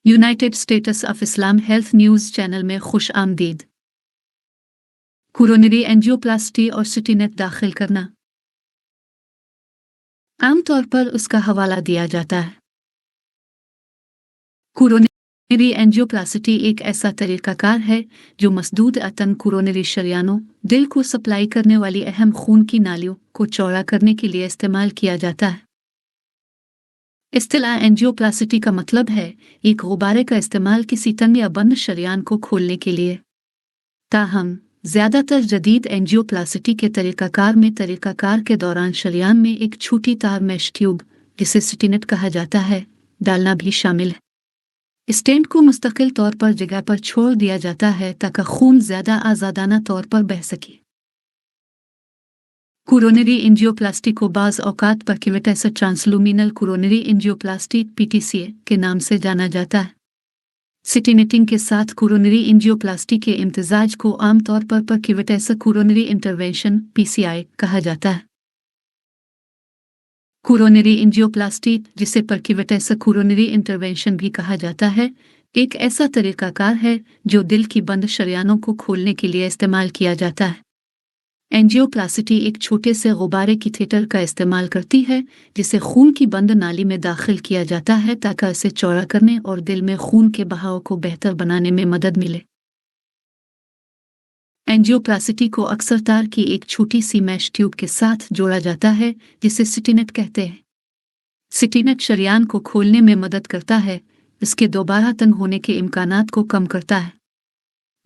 United states of Islam health news channel में खुश आमदीद। कोरोनरी एंजियोप्लास्टी और सिटीनेट दाखिल करना आमतौर पर उसका हवाला दिया जाता है। कोरोनरी एंजियोप्लास्टी एक ऐसा तरीकाकार है जो मसदूद अतन कोरोनरी शरियानों, दिल को सप्लाई करने वाली अहम खून की नालियों को चौड़ा करने के लिए इस्तेमाल किया जाता है। इस्तिलाह एंजियोप्लास्टी का मतलब है एक गुब्बारे का इस्तेमाल किसी तंग या बंद शरियान को खोलने के लिए। ताहम ज़्यादातर जदीद एंजियोप्लास्टी के तरीकाकार के दौरान शरियान में एक छोटी तार मैश ट्यूब, जिसे सिटीनेट कहा जाता है, डालना भी शामिल है। स्टेंट को मुस्तकिल तौर पर जगह पर छोड़ दिया जाता है ताकि खून ज़्यादा आज़ादाना तौर पर बह सके। कोरोनरी एंजियोप्लास्टी को बाज़ औकात परक्यूवेटस ट्रांसलुमिनल कोरोनरी एंजियोप्लास्टी (PTCA) के नाम से जाना जाता है। सिटीनेटिंग के साथ कोरोनरी एंजियोप्लास्टी के इम्तिजाज को आमतौर पर परक्यूवेटस कोरोनरी इंटरवेंशन (PCI) कहा जाता है। कोरोनरी एंजियोप्लास्टी, जिसे परक्यूवेटस कोरोनरी इंटरवेंशन भी कहा जाता है, एक ऐसा तरीकाकार है जो दिल की बंद शरियानों को खोलने के लिए इस्तेमाल किया जाता है। एंजियोप्लास्टी एक छोटे से गुब्बारे की थिएटर का इस्तेमाल करती है जिसे खून की बंद नाली में दाखिल किया जाता है ताकि इसे चौड़ा करने और दिल में खून के बहाव को बेहतर बनाने में मदद मिले। एंजियोप्लास्टी को अक्सर तार की एक छोटी सी मैश ट्यूब के साथ जोड़ा जाता है जिसे सिटीनेट कहते हैं। सिटीनेट शरियान को खोलने में मदद करता है, इसके दोबारा तंग होने के इम्कानात को कम करता है।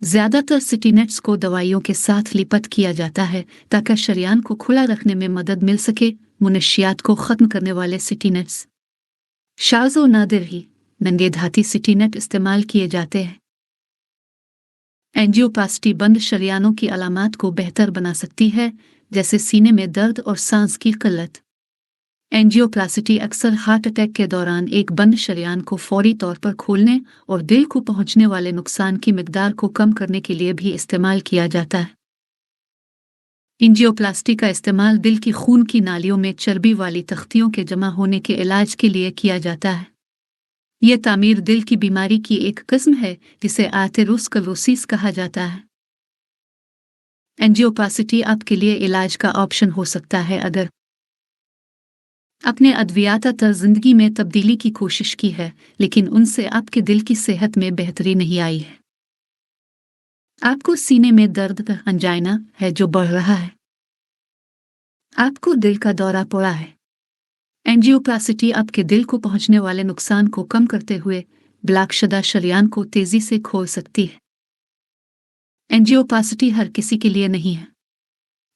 ज़्यादातर सिटीनेट्स को दवाइयों के साथ लिपट किया जाता है ताकि शरियान को खुला रखने में मदद मिल सके। मुनशियात को ख़त्म करने वाले सिटीनेट्स शाज़ और नादिर ही नंगे धाती सिटीनेट इस्तेमाल किए जाते हैं। एंजियोप्लास्टी बंद शरियानों की अलामात को बेहतर बना सकती है, जैसे सीने में दर्द और सांस की किल्लत। एंजियोप्लास्टी अक्सर हार्ट अटैक के दौरान एक बंद शरियान को फौरी तौर पर खोलने और दिल को पहुंचने वाले नुकसान की मिकदार को कम करने के लिए भी इस्तेमाल किया जाता है। एंजियोप्लास्टी का इस्तेमाल दिल की खून की नालियों में चर्बी वाली तख्तियों के जमा होने के इलाज के लिए किया जाता है। यह तामीर दिल की बीमारी की एक किस्म है जिसे आर्थेरोस्क्लेरोसिस कहा जाता है। एंजियोप्लास्टी आपके लिए इलाज का ऑप्शन हो सकता है अगर अपने अद्वियात ज़िंदगी में तब्दीली की कोशिश की है, लेकिन उनसे आपके दिल की सेहत में बेहतरी नहीं आई है। आपको सीने में दर्द अंजाइना है जो बढ़ रहा है। आपको दिल का दौरा पड़ा है। एंजियोप्लास्टी आपके दिल को पहुंचने वाले नुकसान को कम करते हुए ब्लॉकशुदा शरियान को तेजी से खोल सकती है। एंजियोप्लास्टी हर किसी के लिए नहीं है।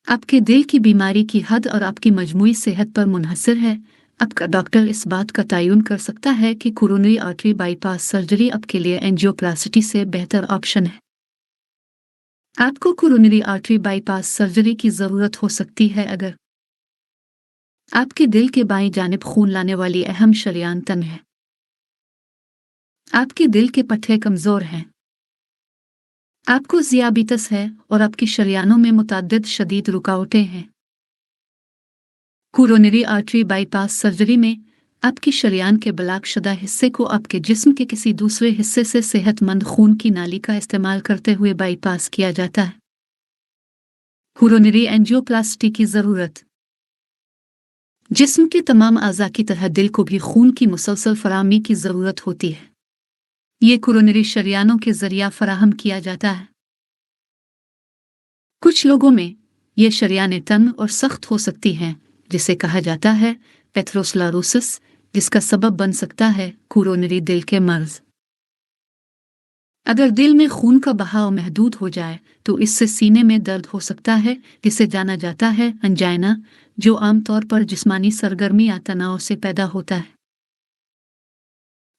आपके दिल की बीमारी की हद और आपकी मजमूई सेहत पर मुनहसर है। आपका डॉक्टर इस बात का तयन कर सकता है कि कोरोनरी आर्टरी बाईपास सर्जरी आपके लिए एंजियोप्लास्टी से बेहतर ऑप्शन है। आपको कोरोनरी आर्टरी बाईपास सर्जरी की ज़रूरत हो सकती है अगर आपके दिल के बाईं जानिब खून लाने वाली अहम शरियान तंग है, आपके दिल के पट्टे कमज़ोर हैं, आपको ज़ियाबितस है और आपकी शरियानों में मुतअद्दिद शदीद रुकावटें हैं। कोरोनरी आर्टरी बाईपास सर्जरी में आपकी शरियान के ब्लॉकशुदा हिस्से को आपके जिस्म के किसी दूसरे हिस्से से सेहतमंद खून की नाली का इस्तेमाल करते हुए बाईपास किया जाता है। कोरोनरी एंजियोप्लास्टी की ज़रूरत जिस्म के तमाम अज़ा की तरह दिल को भी खून की मुसलसल फराहमी की ज़रूरत होती है। ये कोरोनरी शरियानों के ज़रिया फराहम किया जाता है। कुछ लोगों में ये शरियानें तंग और सख्त हो सकती हैं, जिसे कहा जाता है एथेरोस्क्लेरोसिस, जिसका सबब बन सकता है कोरोनरी दिल के मर्ज। अगर दिल में खून का बहाव महदूद हो जाए तो इससे सीने में दर्द हो सकता है, जिसे जाना जाता है अंजाइना, जो आमतौर पर जिस्मानी सरगर्मी या तनाव से पैदा होता है।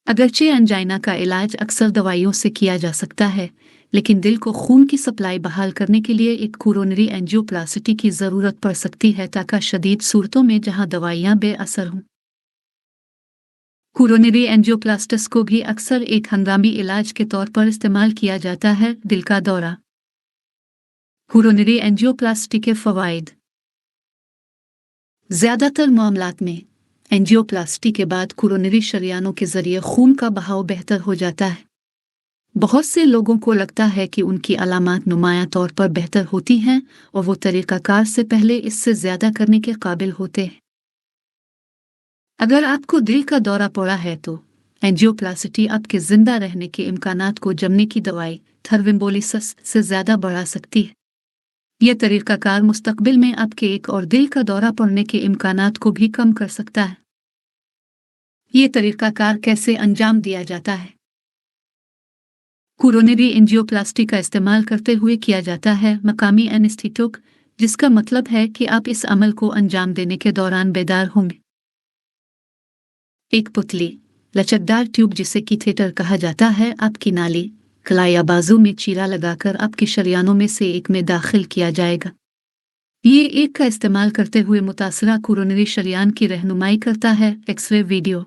अगरचे अंजाइना का इलाज अक्सर दवाइयों से किया जा सकता है, लेकिन दिल को खून की सप्लाई बहाल करने के लिए एक कोरोनरी एंजियोप्लास्टी की ज़रूरत पड़ सकती है ताकि शदीद सूरतों में जहां दवाइयां बेअसर हों। कोरोनरी एंजियोप्लास्टिस को भी अक्सर एक हंगामी इलाज के तौर पर इस्तेमाल किया जाता है। दिल का दौरा। कोरोनरी एंजियोप्लास्टी के फ़वाइद। ज़्यादातर मामलात में एंजियोप्लास्टी के बाद कोरोनरी शरियानों के जरिए खून का बहाव बेहतर हो जाता है। बहुत से लोगों को लगता है कि उनकी अलामात नुमाया तौर पर बेहतर होती हैं और वो तरीकाकार से पहले इससे ज्यादा करने के काबिल होते हैं। अगर आपको दिल का दौरा पड़ा है तो एंजियोप्लास्टी आपके जिंदा रहने के इम्कानात को जमने की दवाई थ्रोम्बोलिसिस से ज्यादा बढ़ा सकती है। यह तरीकाकार मुस्तकबिल में आपके एक और दिल का दौरा पड़ने के इम्कानात को भी कम कर सकता है। ये तरीकाकार कैसे अंजाम दिया जाता है? कोरोनरी एंजियोप्लास्टी का इस्तेमाल करते हुए किया जाता है मकामी एनेस्थेटिक, जिसका मतलब है कि आप इस अमल को अंजाम देने के दौरान बेदार होंगे। एक पुतली लचकदार ट्यूब जिसे कैथेटर कहा जाता है आपकी नाली, गला या बाजू में चीरा लगाकर आपके शरियानों में से एक में दाखिल किया जाएगा। ये एक का इस्तेमाल करते हुए मुतासरा कोरोनरी शरियान की रहनुमाई करता है। X ray video.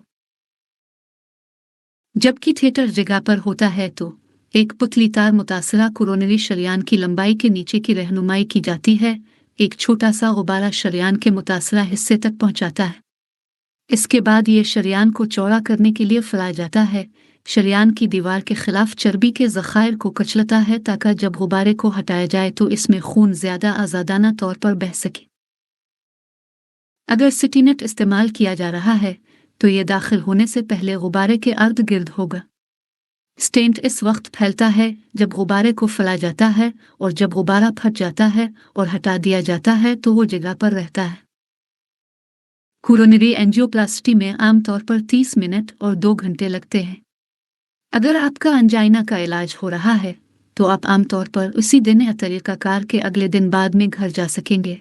जब कैथेटर जगह पर होता है तो एक पुतली तार मुतासरा कोरोनरी शरियान की लंबाई के नीचे की रहनुमाई की जाती है। एक छोटा सा गुब्बारा शरियान के मुतासरा हिस्से तक पहुंचाता है। इसके बाद ये शरियान को चौड़ा करने के लिए फैलाया जाता है। शरियान की दीवार के खिलाफ चर्बी के ज़खायर को कचलता है ताकि जब गुब्बारे को हटाया जाए तो इसमें खून ज्यादा आज़ादाना तौर पर बह सके। अगर सिटीनेट इस्तेमाल किया जा रहा है तो ये दाखिल होने से पहले गुब्बारे के अर्द गिर्द होगा। स्टेंट इस वक्त फैलता है जब गुब्बारे को फैलाया जाता है, और जब गुब्बारा फट जाता है और हटा दिया जाता है तो वो जगह पर रहता है। कोरोनरी एंजियोप्लास्टी में आमतौर पर 30 मिनट और 2 घंटे लगते हैं। अगर आपका अंजाइना का इलाज हो रहा है तो आप आमतौर पर उसी दिन या तरीकाकार के अगले दिन बाद में घर जा सकेंगे।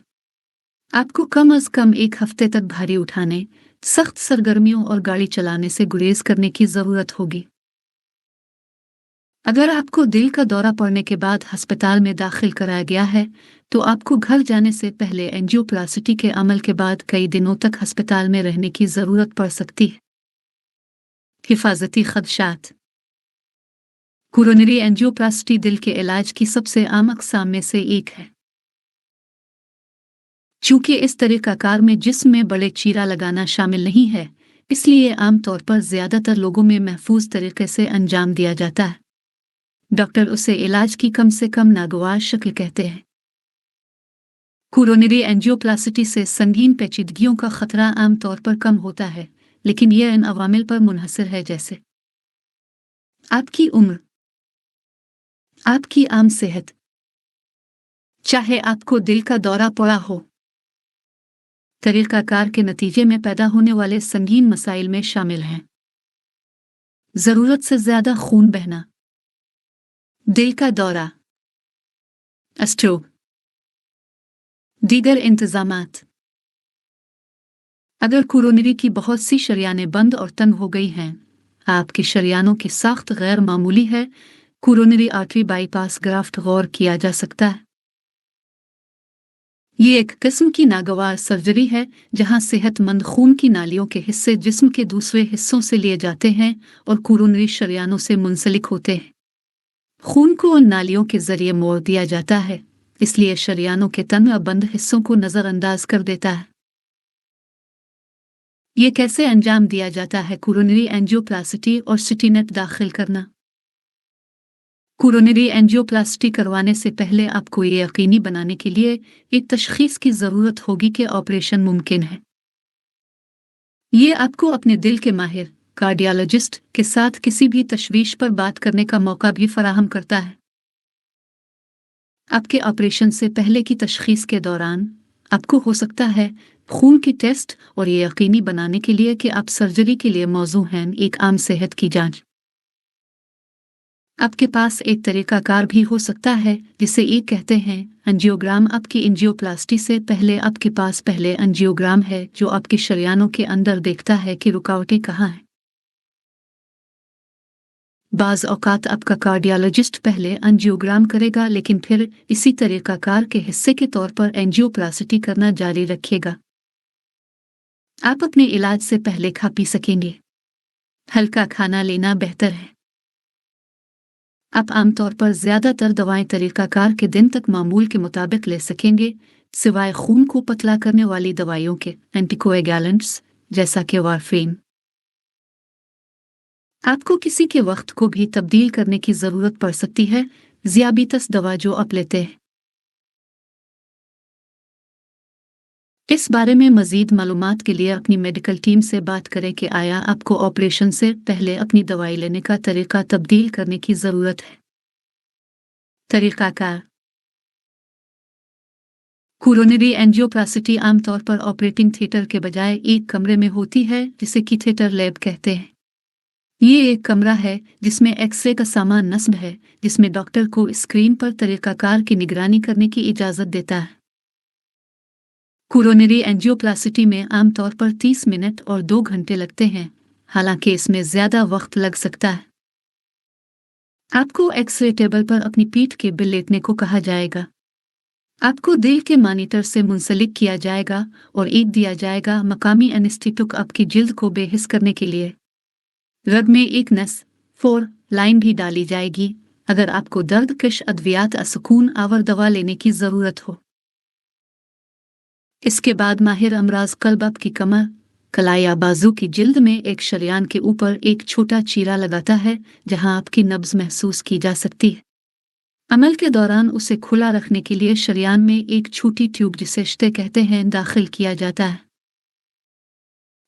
आपको कम अज कम 1 हफ्ते तक भारी उठाने, सख्त सरगर्मियों और गाड़ी चलाने से गुरेज करने की जरूरत होगी। अगर आपको दिल का दौरा पड़ने के बाद अस्पताल में दाखिल कराया गया है तो आपको घर जाने से पहले एंजियोप्लास्टी के अमल के बाद कई दिनों तक अस्पताल में रहने की जरूरत पड़ सकती है। हिफाजती खदशात। कोरोनरी एंजियोप्लास्टी दिल के इलाज की सबसे आम अक़साम में से एक है। चूंकि इस तरीकाकार में जिस्म में बड़े चीरा लगाना शामिल नहीं है, इसलिए आमतौर पर ज्यादातर लोगों में महफूज तरीके से अंजाम दिया जाता है। डॉक्टर उसे इलाज की कम से कम नागवार शक्ल कहते हैं। कोरोनरी एंजियोप्लास्टी से संगीन पेचीदगियों का खतरा आमतौर पर कम होता है, लेकिन यह इन अवामिल पर मुनहसर है जैसे आपकी उम्र, आपकी आम सेहत, चाहे आपको दिल का दौरा पड़ा हो, तरीकाकार के नतीजे में पैदा होने वाले संगीन मसाइल में शामिल हैं जरूरत से ज्यादा खून बहना, दिल का दौरा, स्ट्रोक, दीगर इंतजामात। अगर कोरोनरी की बहुत सी शरियानें बंद और तंग हो गई हैं, आपकी शरियानों की साख्त गैर मामूली है, कोरोनरी आर्टरी बाईपास ग्राफ्ट गौर किया जा सकता है। ये एक किस्म की नागवार सर्जरी है जहां सेहतमंद खून की नालियों के हिस्से जिस्म के दूसरे हिस्सों से लिए जाते हैं और कोरोनरी शरियानों से मुंसलिक होते हैं। खून को उन नालियों के जरिए मोड़ दिया जाता है, इसलिए शरियानों के तंग या बंद हिस्सों को नजरअंदाज कर देता है। ये कैसे अंजाम दिया जाता है? कोरोनरी एंजियोप्लास्टी और सिटीनेट दाखिल करना। कोरोनरी एंजियोप्लास्टी करवाने से पहले आपको ये यकीनी बनाने के लिए एक तशखीस की ज़रूरत होगी कि ऑपरेशन मुमकिन है। ये आपको अपने दिल के माहिर कार्डियोलॉजिस्ट के साथ किसी भी तशवीश पर बात करने का मौका भी फराहम करता है। आपके ऑपरेशन से पहले की तशखीस के दौरान आपको हो सकता है खून की टेस्ट और ये यकीनी बनाने के लिए कि आप सर्जरी के लिए मौजू हैं एक आम सेहत की जांच। आपके पास एक तरीकाकार भी हो सकता है जिसे एक कहते हैं एंजियोग्राम। आपकी एंजियोप्लास्टी से पहले आपके पास पहले एंजियोग्राम है जो आपके शरियानों के अंदर देखता है कि रुकावटें कहाँ हैं। बाज़ औकात आपका कार्डियोलॉजिस्ट पहले एंजियोग्राम करेगा लेकिन फिर इसी तरीकाकार के हिस्से के तौर पर एंजियोप्लास्टी करना जारी रखेगा। आप अपने इलाज से पहले खा पी सकेंगे। हल्का खाना लेना बेहतर है। आप आमतौर पर ज्यादातर दवाएं तरीकाकार के दिन तक मामूल के मुताबिक ले सकेंगे, सिवाय खून को पतला करने वाली दवाइयों के एंटीकोएगुलेंट्स, जैसा कि वारफेन। आपको किसी के वक्त को भी तब्दील करने की ज़रूरत पड़ सकती है, ज़ियाबीतस दवा जो आप लेते हैं। इस बारे में मज़ीद मालूमात के लिए अपनी मेडिकल टीम से बात करें कि आया आपको ऑपरेशन से पहले अपनी दवाई लेने का तरीका तब्दील करने की ज़रूरत है। तरीक़ाकार। कोरोनरी एंजियोप्लास्टी आमतौर पर ऑपरेटिंग थिएटर के बजाय एक कमरे में होती है जिसे कि थिएटर लैब कहते हैं। ये एक कमरा है जिसमें एक्सरे का सामान नस्ब है, जिसमें डॉक्टर को स्क्रीन पर तरीक़ाकार की निगरानी करने की इजाज़त देता है। कोरोनरी एंजियोप्लास्टी में आमतौर पर 30 मिनट और 2 घंटे लगते हैं, हालांकि इसमें ज़्यादा वक्त लग सकता है। आपको एक्सरे टेबल पर अपनी पीठ के बल लेटने को कहा जाएगा। आपको दिल के मॉनिटर से मुंसलिक किया जाएगा और ईंट दिया जाएगा मकामी एनेस्थेटिक आपकी जिल्द को बेहिस करने के लिए। रग में एक नस 4 लाइन भी डाली जाएगी अगर आपको दर्द कश अद्वियात सुकून आवर दवा लेने की ज़रूरत हो। इसके बाद माहिर अमराज कल्ब आपकी कमर, कलाई या बाजू की जिल्द में एक शरियान के ऊपर एक छोटा चीरा लगाता है जहां आपकी नब्ज महसूस की जा सकती है। अमल के दौरान उसे खुला रखने के लिए शरियान में एक छोटी ट्यूब जिसे श्ते कहते हैं दाखिल किया जाता है।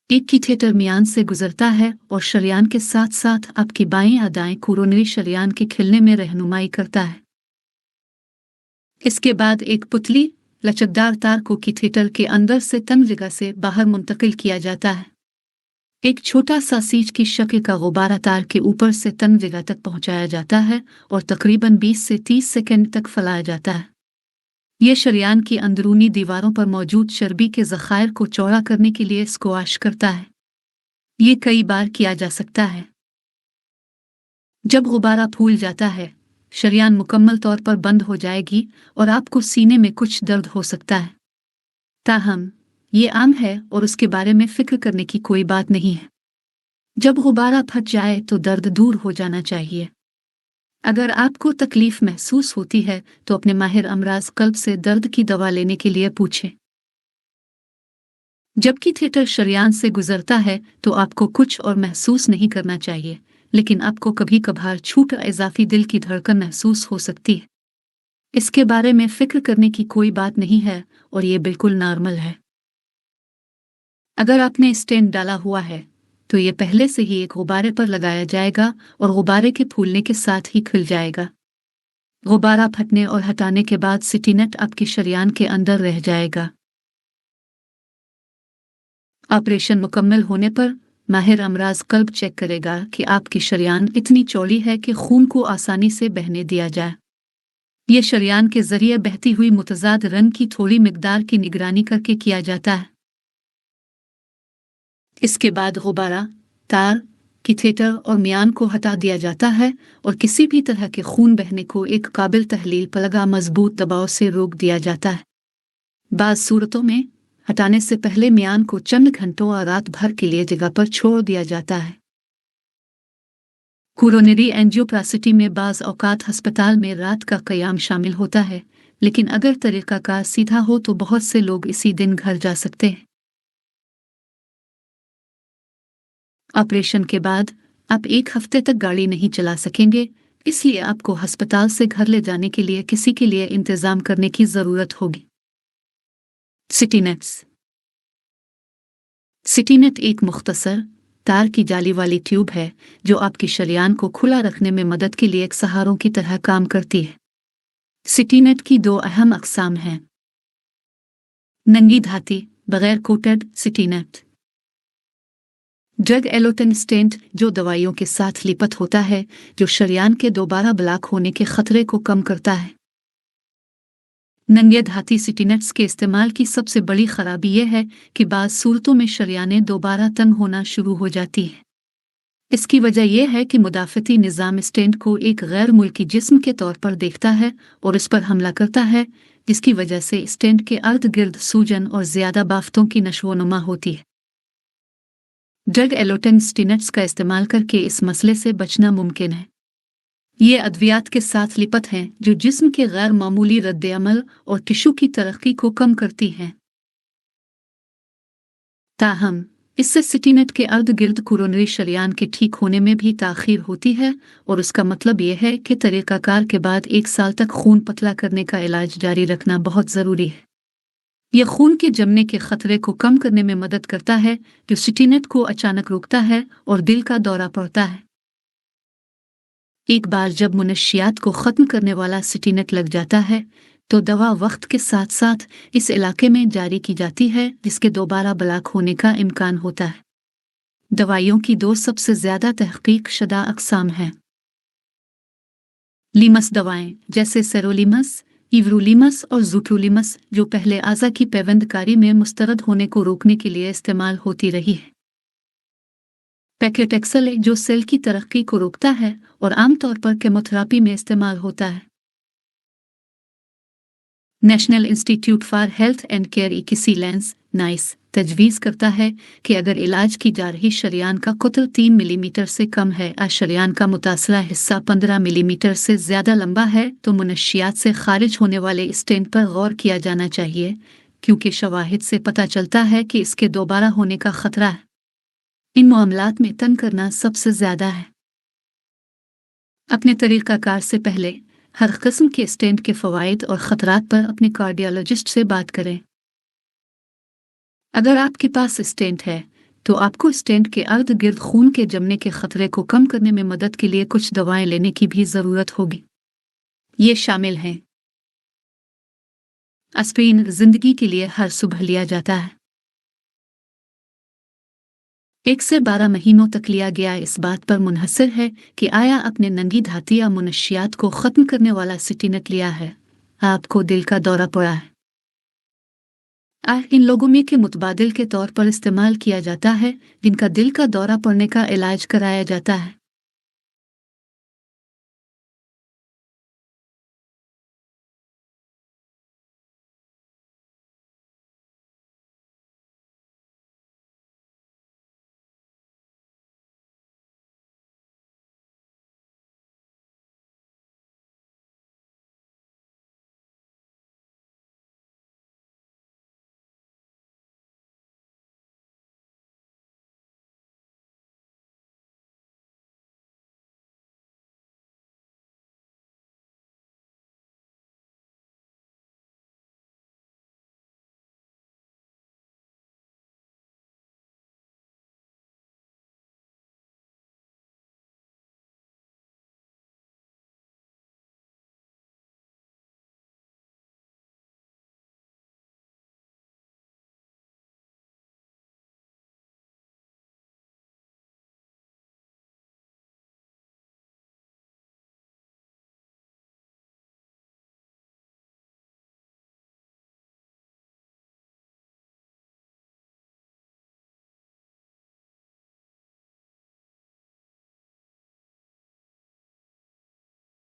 एक कैथेटर मियान से गुजरता है और शरियान के साथ साथ आपकी बाएं या दाएं कोरोनरी शरियान के खिलने में रहनुमाई करता है। इसके बाद एक पुतली लचकदार तार को कैथेटर के अंदर से तंग जगह से बाहर मुंतकिल किया जाता है। एक छोटा सा सीज की शक्ल का गुब्बारा तार के ऊपर से तंग जगह तक पहुंचाया जाता है और तकरीबन 20 से 30 सेकंड तक फैलाया जाता है। यह शरियान की अंदरूनी दीवारों पर मौजूद चर्बी के ज़खायर को चौड़ा करने के लिए स्क्वाश करता है। ये कई बार किया जा सकता है। जब गुब्बारा फूल जाता है, शरियान मुकम्मल तौर पर बंद हो जाएगी और आपको सीने में कुछ दर्द हो सकता है। ताहम ये आम है और उसके बारे में फिक्र करने की कोई बात नहीं है। जब गुब्बारा फट जाए तो दर्द दूर हो जाना चाहिए। अगर आपको तकलीफ महसूस होती है तो अपने माहिर अमराज कल्ब से दर्द की दवा लेने के लिए पूछें। जबकि थिएटर शरियान से गुजरता है तो आपको कुछ और महसूस नहीं करना चाहिए, लेकिन आपको कभी कभार छूट इजाफी दिल की धड़कन महसूस हो सकती है। इसके बारे में फिक्र करने की कोई बात नहीं है और ये बिल्कुल नॉर्मल है। अगर आपने स्टेंट डाला हुआ है तो ये पहले से ही एक गुब्बारे पर लगाया जाएगा और गुब्बारे के फूलने के साथ ही खुल जाएगा। गुब्बारा फटने और हटाने के बाद सिटीनेट आपकी शरियान के अंदर रह जाएगा। ऑपरेशन मुकम्मल होने पर माहिर अमराज कल्ब चेक करेगा कि आपकी शरियान इतनी चौड़ी है कि खून को आसानी से बहने दिया जाए। ये शरियान के जरिए बहती हुई मुतजाद रंग की थोड़ी मिकदार की निगरानी करके किया जाता है। इसके बाद गुब्बारा, तार, कैथेटर और मियान को हटा दिया जाता है और किसी भी तरह के खून बहने को एक काबिल तहलील पलगा मजबूत दबाव से रोक दिया जाता है। बाज़ सूरतों में हटाने से पहले मियान को चंद घंटों और रात भर के लिए जगह पर छोड़ दिया जाता है। कोरोनरी एंजियोप्लास्टी में बाज़ औकात अस्पताल में रात का क़याम शामिल होता है, लेकिन अगर तरीक़ाकार सीधा हो तो बहुत से लोग इसी दिन घर जा सकते हैं। ऑपरेशन के बाद आप 1 हफ्ते तक गाड़ी नहीं चला सकेंगे, इसलिए आपको अस्पताल से घर ले जाने के लिए किसी के लिए इंतज़ाम करने की ज़रूरत होगी। सिटीनेट्स। सिटीनेट एक मुख्तसर तार की जाली वाली ट्यूब है जो आपकी शरियान को खुला रखने में मदद के लिए एक सहारों की तरह काम करती है। सिटीनेट की 2 अहम अक़साम हैं। नंगी धाती बगैर कोटेड सिटीनेट। ड्रग एलोटेन स्टेंट जो दवाइयों के साथ लिपट होता है, जो शरियान के दोबारा ब्लॉक होने के खतरे को कम करता है। नंगे धाती सिटीनेट्स के इस्तेमाल की सबसे बड़ी खराबी यह है कि बाज़ सूरतों में शरियानें दोबारा तंग होना शुरू हो जाती हैं। इसकी वजह यह है कि मुदाफ़ती निज़ाम स्टेंट को एक गैर मुल्की जिस्म के तौर पर देखता है और इस पर हमला करता है, जिसकी वजह से स्टेंट के अर्द गिर्द सूजन और ज़्यादा बाफ्तों की नशोनुमा होती है। ड्रग एलोटेन स्टेंट्स का इस्तेमाल करके इस मसले से बचना मुमकिन है। ये अद्वियात के साथ लिपट हैं जो जिस्म के गैर मामूली रद्द-ए-अमल और टिश्यू की तरक्की को कम करती हैं। ताहम इससे सिटीनेट के अर्ध गिर्द कोरोनरी शरेयान के ठीक होने में भी ताख़ीर होती है और उसका मतलब यह है कि तरीक़ाकार के बाद 1 साल तक खून पतला करने का इलाज जारी रखना बहुत ज़रूरी है। यह खून के जमने के ख़तरे को कम करने में मदद करता है जो सिटीनेट को अचानक रोकता है और दिल का दौरा पड़ता है। एक बार जब मुनशियात को ख़त्म करने वाला सिटीनेट लग जाता है तो दवा वक्त के साथ साथ इस इलाके में जारी की जाती है जिसके दोबारा ब्लॉक होने का इम्कान होता है। दवाइयों की 2 सबसे ज़्यादा तहक़ीक़ शुदा अक़साम हैं। लीमस दवाएं जैसे सेरोलीमस, इवरोलीमस और ज़ुटोलीमस जो पहले आज़ा की पैवंदकारी में मुस्तरद होने को रोकने के लिए इस्तेमाल होती रही है। पैकेटेक्सल जो सेल की तरक्की को रोकता है और आमतौर पर केमोथेरापी में इस्तेमाल होता है। National institute for health and care excellence NICE तजवीज़ करता है कि अगर इलाज की जा रही शरेयान का कुतल 3 मिलीमीटर से कम है और शरेयान का मुतासरा हिस्सा 15 मिलीमीटर से ज़्यादा लंबा है तो मुनशियात से खारिज होने वाले स्टेंट पर गौर किया जाना चाहिए क्योंकि शवाहिद से पता चलता है कि इसके दोबारा होने का ख़तरा है। इन मामलात में तन करना सबसे ज़्यादा है। अपने तरीक़ाकार से पहले हर किस्म के स्टेंट के फ़वाइद और ख़तरात पर अपने कार्डियोलॉजिस्ट से बात करें। अगर आपके पास स्टेंट है तो आपको स्टेंट के अर्ध गिर्द खून के जमने के ख़तरे को कम करने में मदद के लिए कुछ दवाएं लेने की भी ज़रूरत होगी। ये शामिल हैं एस्पिरिन ज़िंदगी के लिए हर सुबह लिया जाता है। 1 से 12 महीनों तक लिया गया इस बात पर मुनहसर है कि आया अपने नंगी धाती या मुनशियात को ख़त्म करने वाला सिटीनेट लिया है, आपको दिल का दौरा पड़ा है। इन लोगों में के मुतबादिल के तौर पर इस्तेमाल किया जाता है जिनका दिल का दौरा पड़ने का इलाज कराया जाता है।